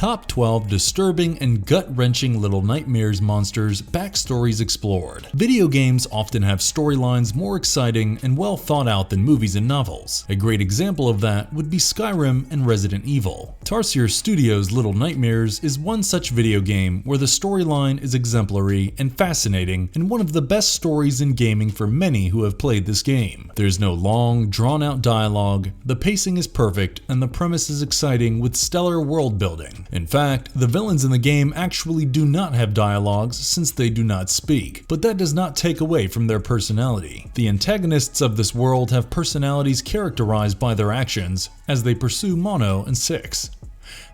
Top 12 Disturbing and Gut-Wrenching Little Nightmares Monsters Backstories Explored. Video games often have storylines more exciting and well thought out than movies and novels. A great example of that would be Skyrim and Resident Evil. Tarsier Studios' Little Nightmares is one such video game where the storyline is exemplary and fascinating, and one of the best stories in gaming for many who have played this game. There's no long, drawn-out dialogue, the pacing is perfect, and the premise is exciting with stellar world building. In fact, the villains in the game actually do not have dialogues since they do not speak, but that does not take away from their personality. The antagonists of this world have personalities characterized by their actions as they pursue Mono and Six.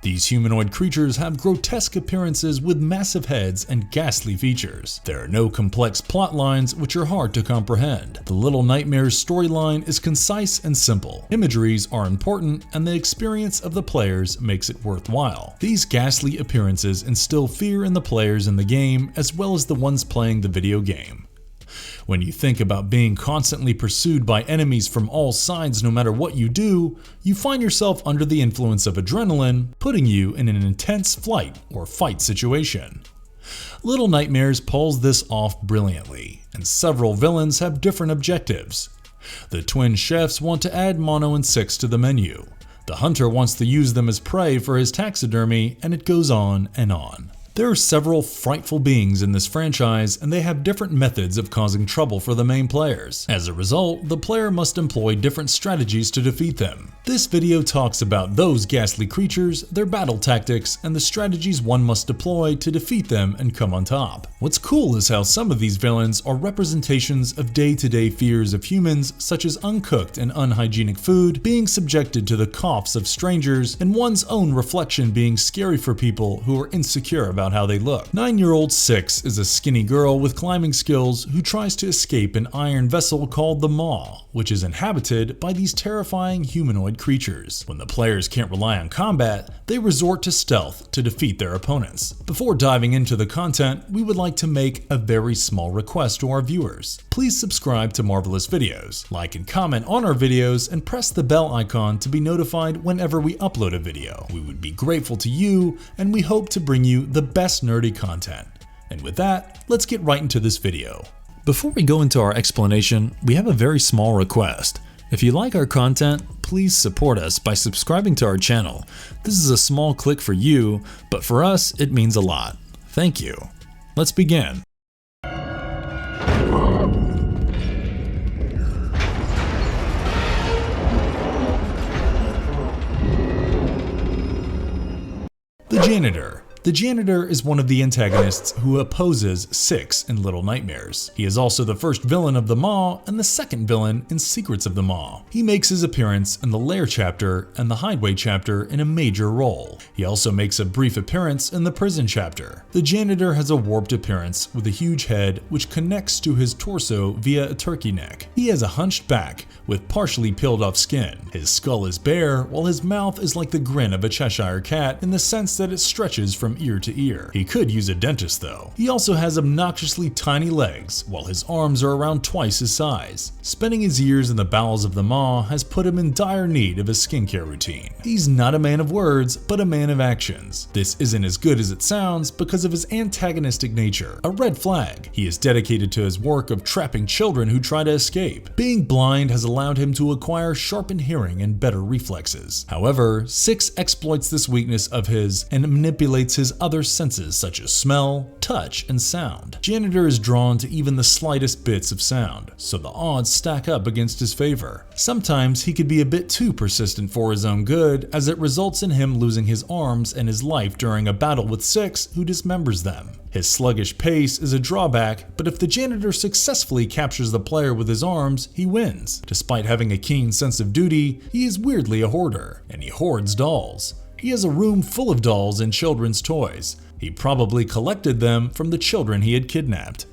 These humanoid creatures have grotesque appearances with massive heads and ghastly features. There are no complex plot lines which are hard to comprehend. The Little Nightmares storyline is concise and simple. Imageries are important, and the experience of the players makes it worthwhile. These ghastly appearances instill fear in the players in the game as well as the ones playing the video game. When you think about being constantly pursued by enemies from all sides no matter what you do, you find yourself under the influence of adrenaline, putting you in an intense flight or fight situation. Little Nightmares pulls this off brilliantly, and several villains have different objectives. The twin chefs want to add Mono and Six to the menu. The hunter wants to use them as prey for his taxidermy, and it goes on and on. There are several frightful beings in this franchise, and they have different methods of causing trouble for the main players. As a result, the player must employ different strategies to defeat them. This video talks about those ghastly creatures, their battle tactics, and the strategies one must deploy to defeat them and come on top. What's cool is how some of these villains are representations of day-to-day fears of humans, such as uncooked and unhygienic food, being subjected to the coughs of strangers, and one's own reflection being scary for people who are insecure about how they look. 9-year-old Six is a skinny girl with climbing skills who tries to escape an iron vessel called the Maw, which is inhabited by these terrifying humanoid creatures. When the players can't rely on combat, they resort to stealth to defeat their opponents. Before diving into the content, we would like to make a very small request to our viewers. Please subscribe to Marvelous Videos, like and comment on our videos, and press the bell icon to be notified whenever we upload a video. We would be grateful to you, and we hope to bring you the best nerdy content. And with that, let's get right into this video. Before we go into our explanation, we have a very small request. If you like our content, please support us by subscribing to our channel. This is a small click for you, but for us, it means a lot. Thank you. Let's begin. The Janitor. The Janitor is one of the antagonists who opposes Six in Little Nightmares. He is also the first villain of the Maw and the second villain in Secrets of the Maw. He makes his appearance in the Lair chapter and the Hideaway chapter in a major role. He also makes a brief appearance in the Prison chapter. The Janitor has a warped appearance with a huge head which connects to his torso via a turkey neck. He has a hunched back with partially peeled off skin. His skull is bare, while his mouth is like the grin of a Cheshire cat in the sense that it stretches from ear to ear. He could use a dentist though. He also has obnoxiously tiny legs, while his arms are around twice his size. Spending his years in the bowels of the Maw has put him in dire need of a skincare routine. He's not a man of words, but a man of actions. This isn't as good as it sounds because of his antagonistic nature, a red flag. He is dedicated to his work of trapping children who try to escape. Being blind has allowed him to acquire sharpened hearing and better reflexes. However, Six exploits this weakness of his and manipulates his other senses such as smell, touch, and sound. Janitor is drawn to even the slightest bits of sound, so the odds stack up against his favor. Sometimes he could be a bit too persistent for his own good, as it results in him losing his arms and his life during a battle with Six, who dismembers them. His sluggish pace is a drawback, but if the Janitor successfully captures the player with his arms, he wins. Despite having a keen sense of duty, he is weirdly a hoarder, and he hoards dolls. He has a room full of dolls and children's toys. He probably collected them from the children he had kidnapped.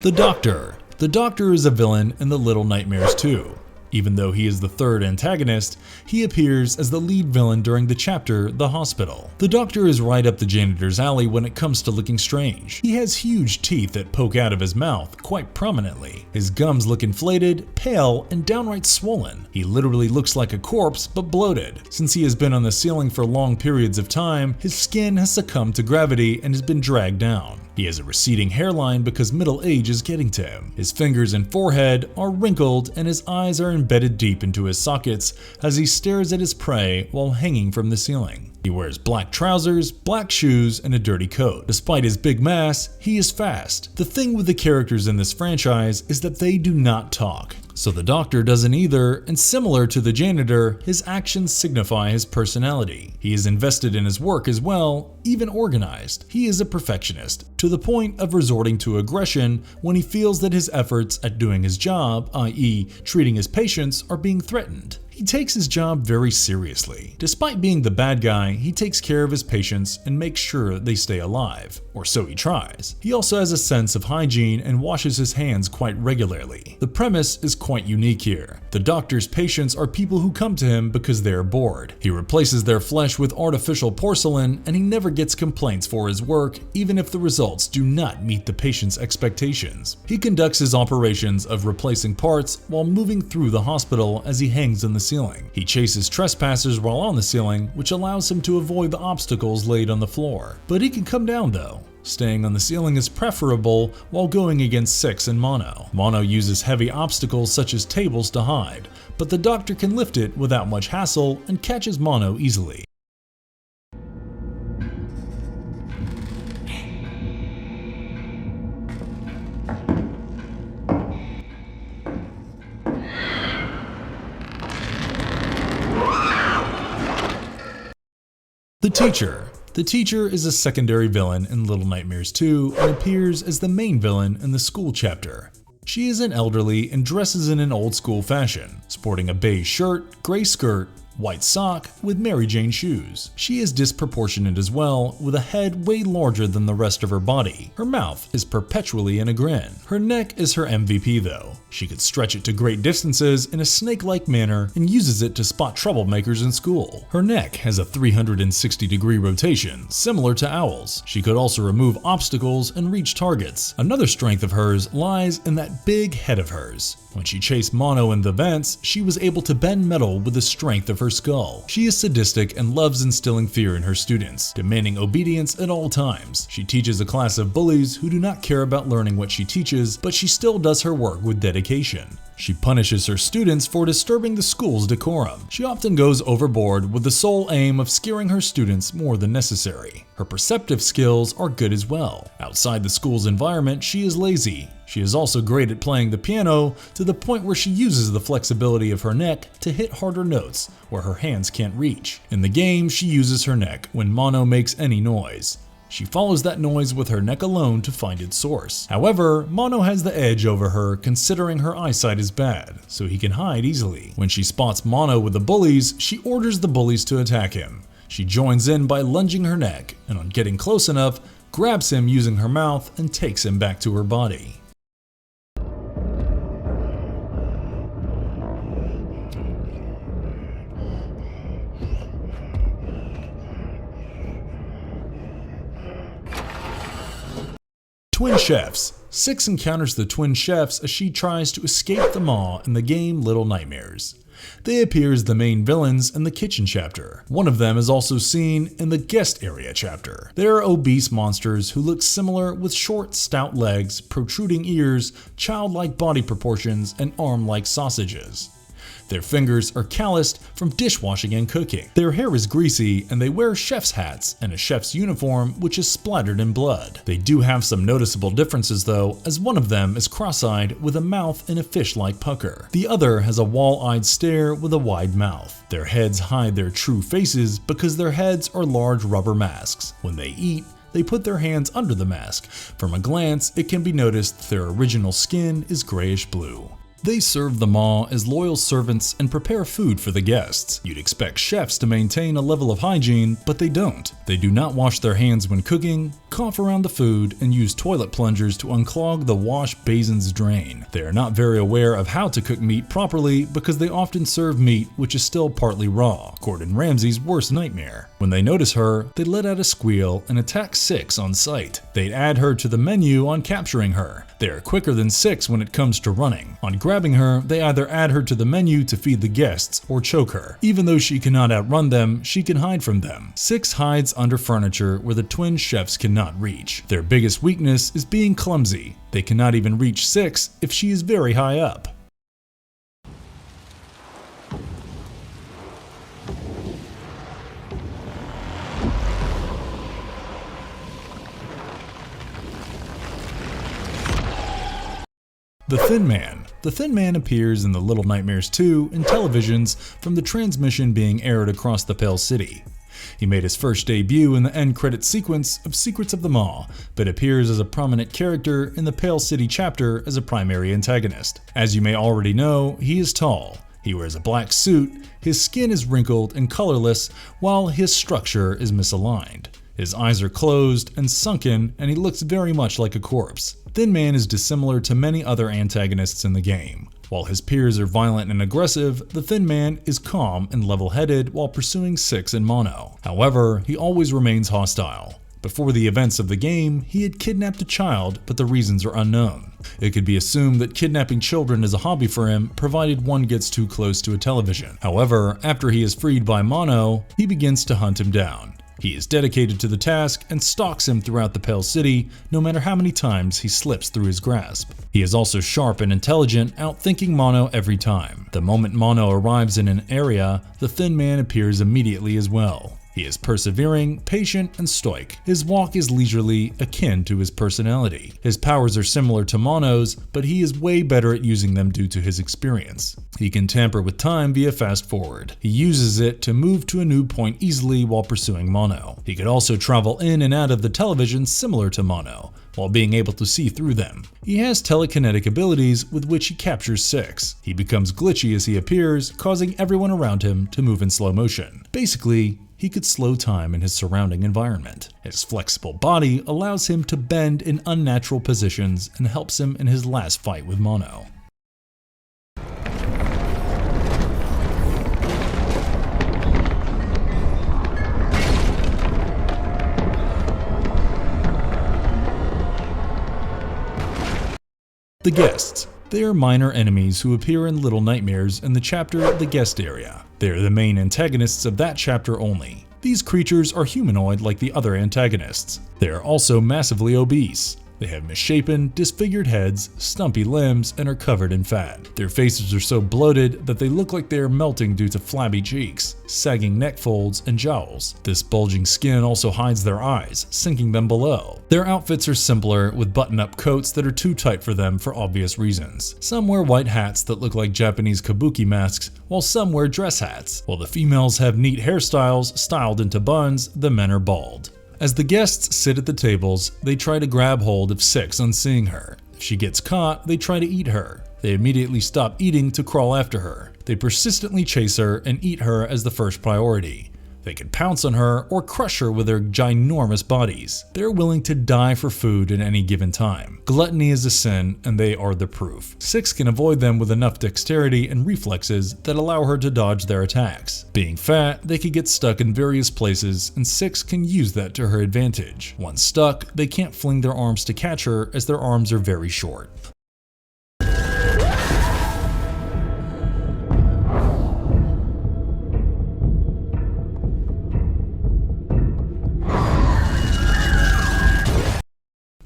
The Doctor. The Doctor is a villain in the Little Nightmares 2. Even though he is the third antagonist, he appears as the lead villain during the chapter The Hospital. The Doctor is right up the Janitor's alley when it comes to looking strange. He has huge teeth that poke out of his mouth quite prominently. His gums look inflated, pale, and downright swollen. He literally looks like a corpse, but bloated. Since he has been on the ceiling for long periods of time, his skin has succumbed to gravity and has been dragged down. He has a receding hairline because middle age is getting to him. His fingers and forehead are wrinkled and his eyes are embedded deep into his sockets as he stares at his prey while hanging from the ceiling. He wears black trousers, black shoes, and a dirty coat. Despite his big mass, he is fast. The thing with the characters in this franchise is that they do not talk. So the Doctor doesn't either, and similar to the Janitor, his actions signify his personality. He is invested in his work as well, even organized. He is a perfectionist, to the point of resorting to aggression when he feels that his efforts at doing his job, i.e. treating his patients, are being threatened. He takes his job very seriously. Despite being the bad guy, he takes care of his patients and makes sure they stay alive, or so he tries. He also has a sense of hygiene and washes his hands quite regularly. The premise is quite unique here. The Doctor's patients are people who come to him because they are bored. He replaces their flesh with artificial porcelain, and he never gets complaints for his work, even if the results do not meet the patient's expectations. He conducts his operations of replacing parts while moving through the hospital as he hangs on the ceiling. He chases trespassers while on the ceiling, which allows him to avoid the obstacles laid on the floor. But he can come down though. Staying on the ceiling is preferable while going against 6 and Mono. Mono uses heavy obstacles such as tables to hide, but the Doctor can lift it without much hassle and catches Mono easily. The Teacher. The Teacher is a secondary villain in Little Nightmares 2 and appears as the main villain in the school chapter. She is an elderly and dresses in an old school fashion, sporting a beige shirt, gray skirt, white sock with Mary Jane shoes. She is disproportionate as well, with a head way larger than the rest of her body. Her mouth is perpetually in a grin. Her neck is her MVP though. She could stretch it to great distances in a snake-like manner and uses it to spot troublemakers in school. Her neck has a 360-degree rotation, similar to Owl's. She could also remove obstacles and reach targets. Another strength of hers lies in that big head of hers. When she chased Mono in the vents, she was able to bend metal with the strength of her skull. She is sadistic and loves instilling fear in her students, demanding obedience at all times. She teaches a class of bullies who do not care about learning what she teaches, but she still does her work with dedication. She punishes her students for disturbing the school's decorum. She often goes overboard with the sole aim of scaring her students more than necessary. Her perceptive skills are good as well. Outside the school's environment, she is lazy. She is also great at playing the piano to the point where she uses the flexibility of her neck to hit harder notes where her hands can't reach. In the game, she uses her neck when Mono makes any noise. She follows that noise with her neck alone to find its source. However, Mono has the edge over her considering her eyesight is bad, so he can hide easily. When she spots Mono with the bullies, she orders the bullies to attack him. She joins in by lunging her neck, and on getting close enough, grabs him using her mouth and takes him back to her body. Twin Chefs. Six encounters the Twin Chefs as she tries to escape the maw in the game Little Nightmares. They appear as the main villains in the kitchen chapter. One of them is also seen in the guest area chapter. They are obese monsters who look similar with short, stout legs, protruding ears, childlike body proportions, and arm-like sausages. Their fingers are calloused from dishwashing and cooking. Their hair is greasy and they wear chef's hats and a chef's uniform which is splattered in blood. They do have some noticeable differences though, as one of them is cross-eyed with a mouth in a fish-like pucker. The other has a wall-eyed stare with a wide mouth. Their heads hide their true faces because their heads are large rubber masks. When they eat, they put their hands under the mask. From a glance, it can be noticed their original skin is grayish blue. They serve the maw as loyal servants and prepare food for the guests. You'd expect chefs to maintain a level of hygiene, but they don't. They do not wash their hands when cooking, cough around the food, and use toilet plungers to unclog the wash basin's drain. They are not very aware of how to cook meat properly because they often serve meat which is still partly raw, Gordon Ramsay's worst nightmare. When they notice her, they let out a squeal and attack Six on sight. They'd add her to the menu on capturing her. They are quicker than Six when it comes to running. On grabbing her, they either add her to the menu to feed the guests or choke her. Even though she cannot outrun them, she can hide from them. Six hides under furniture where the twin chefs cannot reach. Their biggest weakness is being clumsy. They cannot even reach Six if she is very high up. The Thin Man. The Thin Man appears in the Little Nightmares 2 in televisions from the transmission being aired across the Pale City. He made his first debut in the end credit sequence of Secrets of the Maw, but appears as a prominent character in the Pale City chapter as a primary antagonist. As you may already know, he is tall. He wears a black suit, his skin is wrinkled and colorless, while his structure is misaligned. His eyes are closed and sunken, and he looks very much like a corpse. Thin Man is dissimilar to many other antagonists in the game. While his peers are violent and aggressive, the Thin Man is calm and level-headed while pursuing Six and Mono. However, he always remains hostile. Before the events of the game, he had kidnapped a child, but the reasons are unknown. It could be assumed that kidnapping children is a hobby for him, provided one gets too close to a television. However, after he is freed by Mono, he begins to hunt him down. He is dedicated to the task and stalks him throughout the Pale City, no matter how many times he slips through his grasp. He is also sharp and intelligent, outthinking Mono every time. The moment Mono arrives in an area, the Thin Man appears immediately as well. He is persevering, patient, and stoic. His walk is leisurely, akin to his personality. His powers are similar to Mono's, but he is way better at using them due to his experience. He can tamper with time via fast forward. He uses it to move to a new point easily while pursuing Mono. He could also travel in and out of the television similar to Mono, while being able to see through them. He has telekinetic abilities with which he captures Six. He becomes glitchy as he appears, causing everyone around him to move in slow motion. Basically, he could slow time in his surrounding environment. His flexible body allows him to bend in unnatural positions and helps him in his last fight with Mono. The Guests. They are minor enemies who appear in Little Nightmares in the chapter The Guest Area. They are the main antagonists of that chapter only. These creatures are humanoid like the other antagonists. They are also massively obese. They have misshapen, disfigured heads, stumpy limbs, and are covered in fat. Their faces are so bloated that they look like they are melting due to flabby cheeks, sagging neck folds, and jowls. This bulging skin also hides their eyes, sinking them below. Their outfits are simpler, with button-up coats that are too tight for them for obvious reasons. Some wear white hats that look like Japanese kabuki masks, while some wear dress hats. While the females have neat hairstyles styled into buns, the men are bald. As the guests sit at the tables, they try to grab hold of Six on seeing her. If she gets caught, they try to eat her. They immediately stop eating to crawl after her. They persistently chase her and eat her as the first priority. They can pounce on her or crush her with their ginormous bodies. They're willing to die for food at any given time. Gluttony is a sin, and they are the proof. Six can avoid them with enough dexterity and reflexes that allow her to dodge their attacks. Being fat, they can get stuck in various places, and Six can use that to her advantage. Once stuck, they can't fling their arms to catch her as their arms are very short.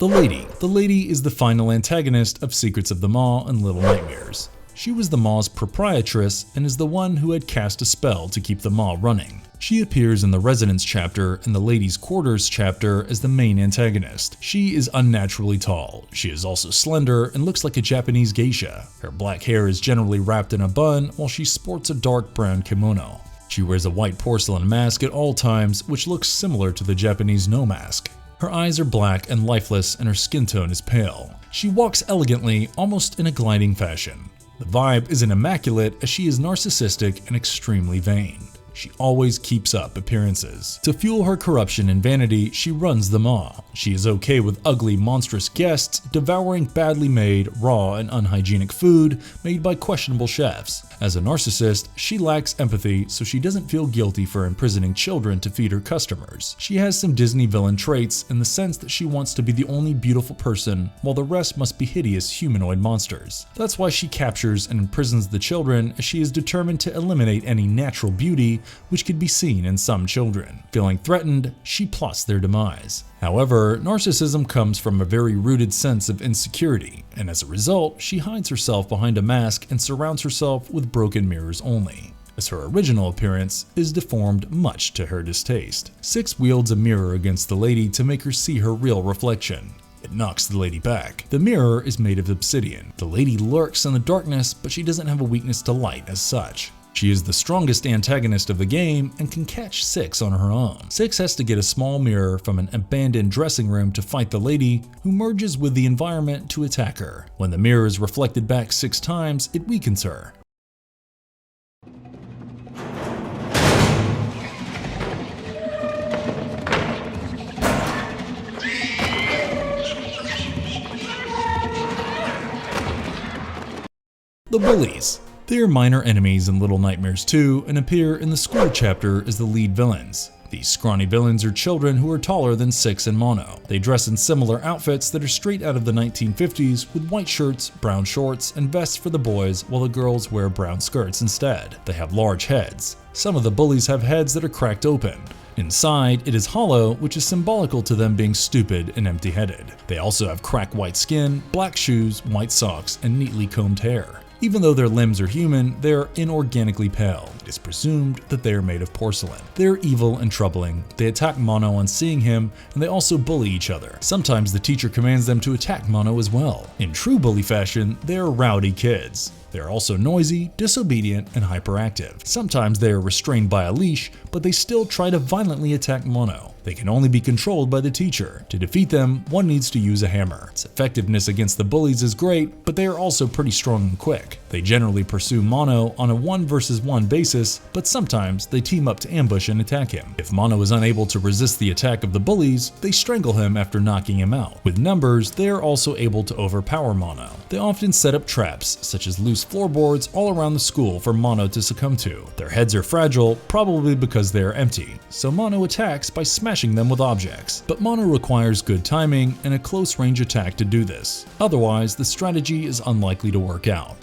The Lady. The Lady is the final antagonist of Secrets of the Maw and Little Nightmares. She was the Maw's proprietress and is the one who had cast a spell to keep the Maw running. She appears in the Residence chapter and the Ladies' Quarters chapter as the main antagonist. She is unnaturally tall. She is also slender and looks like a Japanese geisha. Her black hair is generally wrapped in a bun while she sports a dark brown kimono. She wears a white porcelain mask at all times, which looks similar to the Japanese no mask. Her eyes are black and lifeless and her skin tone is pale. She walks elegantly, almost in a gliding fashion. The vibe isn't immaculate as she is narcissistic and extremely vain. She always keeps up appearances. To fuel her corruption and vanity, she runs them all. She is okay with ugly, monstrous guests, devouring badly made, raw, and unhygienic food made by questionable chefs. As a narcissist, she lacks empathy, so she doesn't feel guilty for imprisoning children to feed her customers. She has some Disney villain traits in the sense that she wants to be the only beautiful person, while the rest must be hideous humanoid monsters. That's why she captures and imprisons the children, as she is determined to eliminate any natural beauty which could be seen in some children. Feeling threatened, she plots their demise. However, narcissism comes from a very rooted sense of insecurity, and as a result, she hides herself behind a mask and surrounds herself with broken mirrors only, as her original appearance is deformed much to her distaste. Six wields a mirror against the lady to make her see her real reflection. It knocks the lady back. The mirror is made of obsidian. The lady lurks in the darkness, but she doesn't have a weakness to light as such. She is the strongest antagonist of the game and can catch Six on her own. Six has to get a small mirror from an abandoned dressing room to fight the lady, who merges with the environment to attack her. When the mirror is reflected back 6 times, it weakens her. The Bullies. They are minor enemies in Little Nightmares 2 and appear in the school chapter as the lead villains. These scrawny villains are children who are taller than Six and Mono. They dress in similar outfits that are straight out of the 1950s with white shirts, brown shorts, and vests for the boys, while the girls wear brown skirts instead. They have large heads. Some of the bullies have heads that are cracked open. Inside, it is hollow, which is symbolical to them being stupid and empty-headed. They also have cracked white skin, black shoes, white socks, and neatly combed hair. Even though their limbs are human, they are inorganically pale. It is presumed that they are made of porcelain. They are evil and troubling. They attack Mono on seeing him, and they also bully each other. Sometimes the teacher commands them to attack Mono as well. In true bully fashion, they are rowdy kids. They are also noisy, disobedient, and hyperactive. Sometimes they are restrained by a leash, but they still try to violently attack Mono. They can only be controlled by the teacher. To defeat them, one needs to use a hammer. Its effectiveness against the bullies is great, but they are also pretty strong and quick. They generally pursue Mono on a 1 versus 1 basis, but sometimes they team up to ambush and attack him. If Mono is unable to resist the attack of the bullies, they strangle him after knocking him out. With numbers, they are also able to overpower Mono. They often set up traps, such as loose floorboards all around the school for Mono to succumb to. Their heads are fragile, probably because they are empty, so Mono attacks by smashing them with objects. But Mono requires good timing and a close range attack to do this. Otherwise, the strategy is unlikely to work out.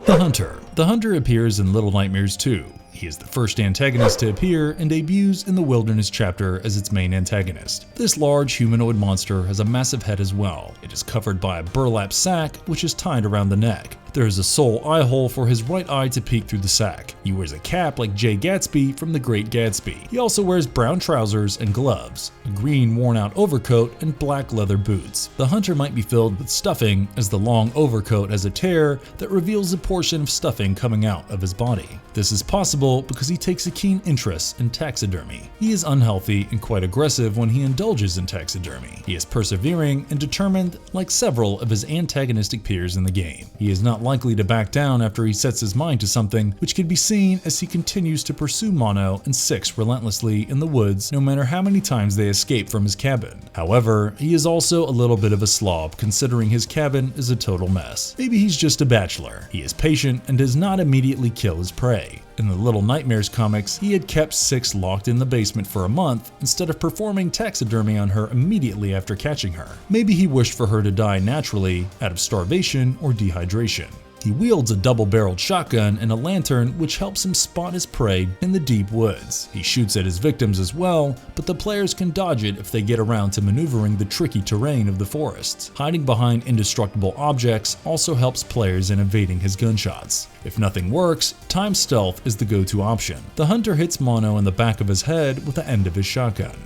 The Hunter. The Hunter appears in Little Nightmares 2. He is the first antagonist to appear and debuts in the Wilderness chapter as its main antagonist. This large humanoid monster has a massive head as well. It is covered by a burlap sack which is tied around the neck. There is a sole eye hole for his right eye to peek through the sack. He wears a cap like Jay Gatsby from The Great Gatsby. He also wears brown trousers and gloves, a green worn-out overcoat, and black leather boots. The Hunter might be filled with stuffing, as the long overcoat has a tear that reveals a portion of stuffing coming out of his body. This is possible because he takes a keen interest in taxidermy. He is unhealthy and quite aggressive when he indulges in taxidermy. He is persevering and determined, like several of his antagonistic peers in the game. He is not likely to back down after he sets his mind to something, which can be seen as he continues to pursue Mono and Six relentlessly in the woods, no matter how many times they escape from his cabin. However, he is also a little bit of a slob, considering his cabin is a total mess. Maybe he's just a bachelor. He is patient and does not immediately kill his prey. In the Little Nightmares comics, he had kept Six locked in the basement for a month instead of performing taxidermy on her immediately after catching her. Maybe he wished for her to die naturally, out of starvation or dehydration. He wields a double-barreled shotgun and a lantern which helps him spot his prey in the deep woods. He shoots at his victims as well, but the players can dodge it if they get around to maneuvering the tricky terrain of the forests. Hiding behind indestructible objects also helps players in evading his gunshots. If nothing works, time stealth is the go-to option. The Hunter hits Mono in the back of his head with the end of his shotgun.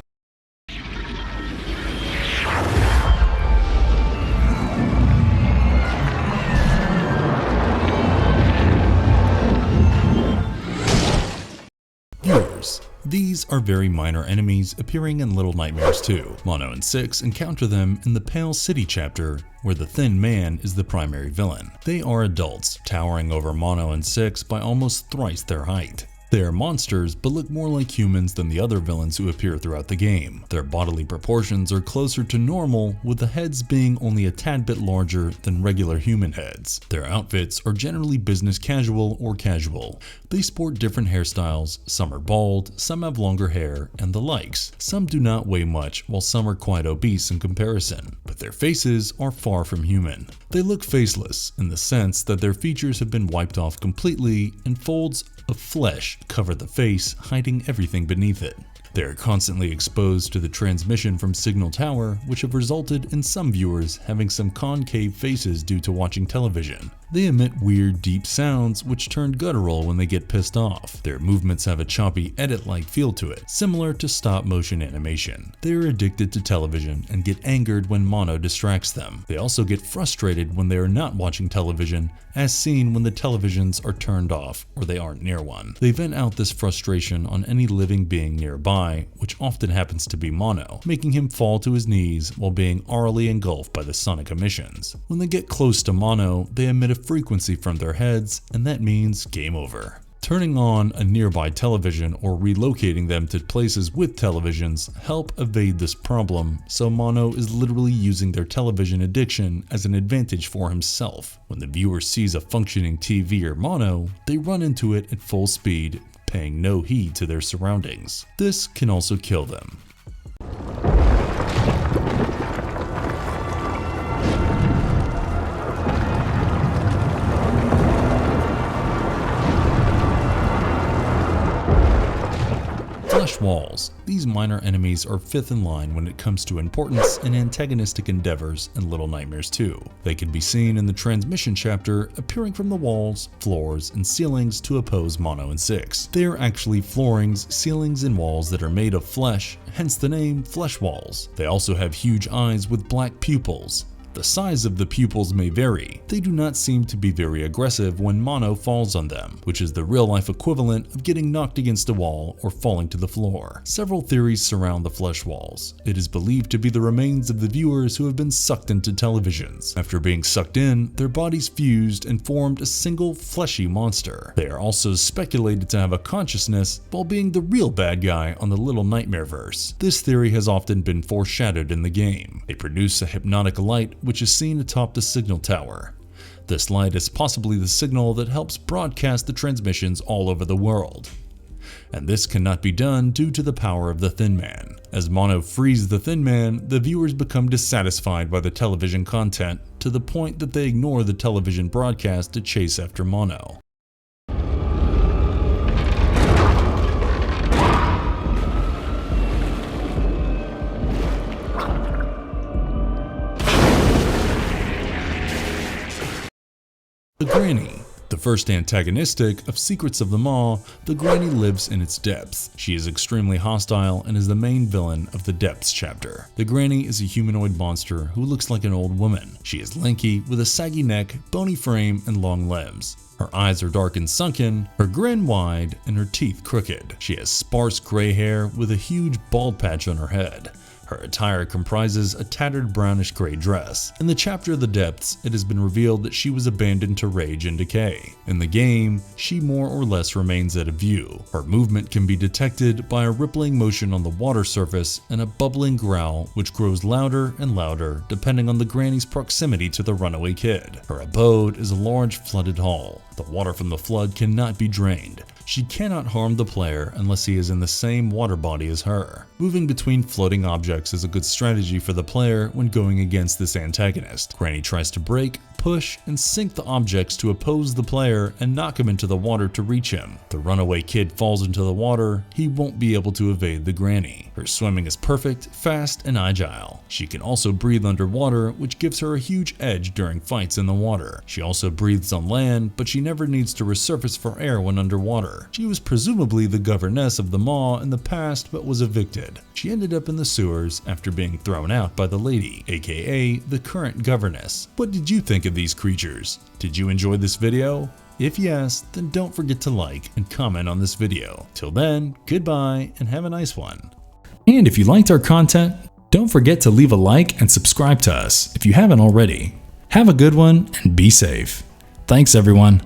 These are very minor enemies appearing in Little Nightmares 2. Mono and Six encounter them in the Pale City chapter, where the Thin Man is the primary villain. They are adults, towering over Mono and Six by almost thrice their height. They are monsters, but look more like humans than the other villains who appear throughout the game. Their bodily proportions are closer to normal, with the heads being only a tad bit larger than regular human heads. Their outfits are generally business casual or casual. They sport different hairstyles, some are bald, some have longer hair, and the likes. Some do not weigh much, while some are quite obese in comparison, but their faces are far from human. They look faceless, in the sense that their features have been wiped off completely and folds of flesh cover the face, hiding everything beneath it. They are constantly exposed to the transmission from Signal Tower, which have resulted in some viewers having some concave faces due to watching television. They emit weird, deep sounds which turn guttural when they get pissed off. Their movements have a choppy, edit-like feel to it, similar to stop-motion animation. They are addicted to television and get angered when Mono distracts them. They also get frustrated when they are not watching television, as seen when the televisions are turned off or they aren't near one. They vent out this frustration on any living being nearby, which often happens to be Mono, making him fall to his knees while being aurally engulfed by the sonic emissions. When they get close to Mono, they emit a frequency from their heads, and that means game over. Turning on a nearby television or relocating them to places with televisions help evade this problem, so Mono is literally using their television addiction as an advantage for himself. When the viewer sees a functioning TV or Mono, they run into it at full speed, paying no heed to their surroundings. This can also kill them. Flesh walls. These minor enemies are fifth in line when it comes to importance in antagonistic endeavors in Little Nightmares 2. They can be seen in the transmission chapter, appearing from the walls, floors, and ceilings to oppose Mono and Six. They are actually floorings, ceilings, and walls that are made of flesh, hence the name flesh walls. They also have huge eyes with black pupils. The size of the pupils may vary. They do not seem to be very aggressive when Mono falls on them, which is the real-life equivalent of getting knocked against a wall or falling to the floor. Several theories surround the flesh walls. It is believed to be the remains of the viewers who have been sucked into televisions. After being sucked in, their bodies fused and formed a single fleshy monster. They are also speculated to have a consciousness while being the real bad guy on the Little Nightmare verse. This theory has often been foreshadowed in the game. They produce a hypnotic light which is seen atop the Signal Tower. This light is possibly the signal that helps broadcast the transmissions all over the world. And this cannot be done due to the power of the Thin Man. As Mono frees the Thin Man, the viewers become dissatisfied by the television content to the point that they ignore the television broadcast to chase after Mono. The Granny. The first antagonistic of Secrets of the Maw, the Granny lives in its depths. She is extremely hostile and is the main villain of the Depths chapter. The Granny is a humanoid monster who looks like an old woman. She is lanky with a saggy neck, bony frame, and long limbs. Her eyes are dark and sunken, her grin wide, and her teeth crooked. She has sparse gray hair with a huge bald patch on her head. Her attire comprises a tattered brownish gray dress. In the chapter of the Depths, it has been revealed that she was abandoned to rage and decay. In the game, she more or less remains out of view. Her movement can be detected by a rippling motion on the water surface and a bubbling growl which grows louder and louder depending on the Granny's proximity to the runaway kid. Her abode is a large flooded hall. The water from the flood cannot be drained. She cannot harm the player unless he is in the same water body as her. Moving between floating objects is a good strategy for the player when going against this antagonist. Granny tries to break, push, and sink the objects to oppose the player and knock him into the water to reach him. The runaway kid falls into the water, he won't be able to evade the Granny. Her swimming is perfect, fast, and agile. She can also breathe underwater, which gives her a huge edge during fights in the water. She also breathes on land, but she never needs to resurface for air when underwater. She was presumably the governess of the Maw in the past but was evicted. She ended up in the sewers after being thrown out by the lady, aka the current governess. What did you think of these creatures? Did you enjoy this video? If yes, then don't forget to like and comment on this video. Till then, goodbye and have a nice one. And if you liked our content, don't forget to leave a like and subscribe to us if you haven't already. Have a good one and be safe. Thanks everyone.